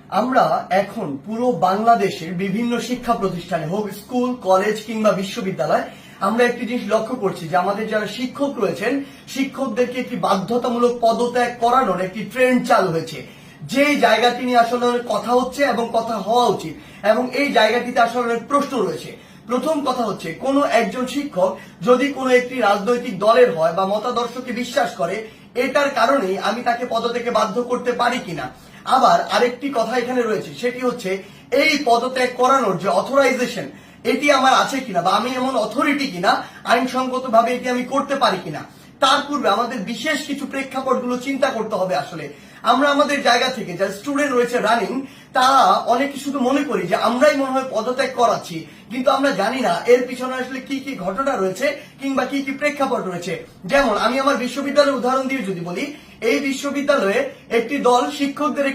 আমরা এখন পুরো বাংলাদেশের বিভিন্ন শিক্ষা প্রতিষ্ঠানে হোক স্কুল কলেজ কিংবা বিশ্ববিদ্যালয় আমরা একটি জিনিস লক্ষ্য করছি যে আমাদের যারা শিক্ষক রয়েছেন শিক্ষকদেরকে একটি বাধ্যতামূলক পদত্যাগ করানোর একটি ট্রেন্ড চালু হয়েছে। যে জায়গাটি নিয়ে আসলে অনেক কথা হচ্ছে এবং কথা হওয়া উচিত এবং এই জায়গাটিতে আসলে অনেক প্রশ্ন রয়েছে। প্রথম কথা হচ্ছে কোন একজন শিক্ষক যদি কোনো একটি রাজনৈতিক দলের হয় বা মতাদর্শকে বিশ্বাস করে এটার কারণেই আমি তাকে পদত্যাগে বাধ্য করতে পারি কিনা। আবার আরেকটি কথা এখানে রয়েছে সেটি হচ্ছে এই পদত্যাগ করানোর যে অথরাইজেশন এটি আমার আছে কিনা বা আমি এমন অথরিটি কিনা আইনসঙ্গত ভাবে এটি আমি করতে পারি কিনা। তার পূর্বে আমাদের বিশেষ কিছু প্রেক্ষাপটগুলো চিন্তা করতে হবে। আসলে আমরা আমাদের জায়গা থেকে যারা স্টুডেন্ট রয়েছে রানিং তারা অনেকে শুধু মনে করি যে আমরাই মনে হয় পদত্যাগ করাচ্ছি, কিন্তু আমরা জানি না এর পিছনে আসলে কি কি ঘটনা রয়েছে কিংবা কি কি প্রেক্ষাপট রয়েছে। যেমন আমি আমার বিশ্ববিদ্যালয়ের উদাহরণ দিয়ে যদি বলি, এই বিশ্ববিদ্যালয়ে একটি দল শিক্ষকদের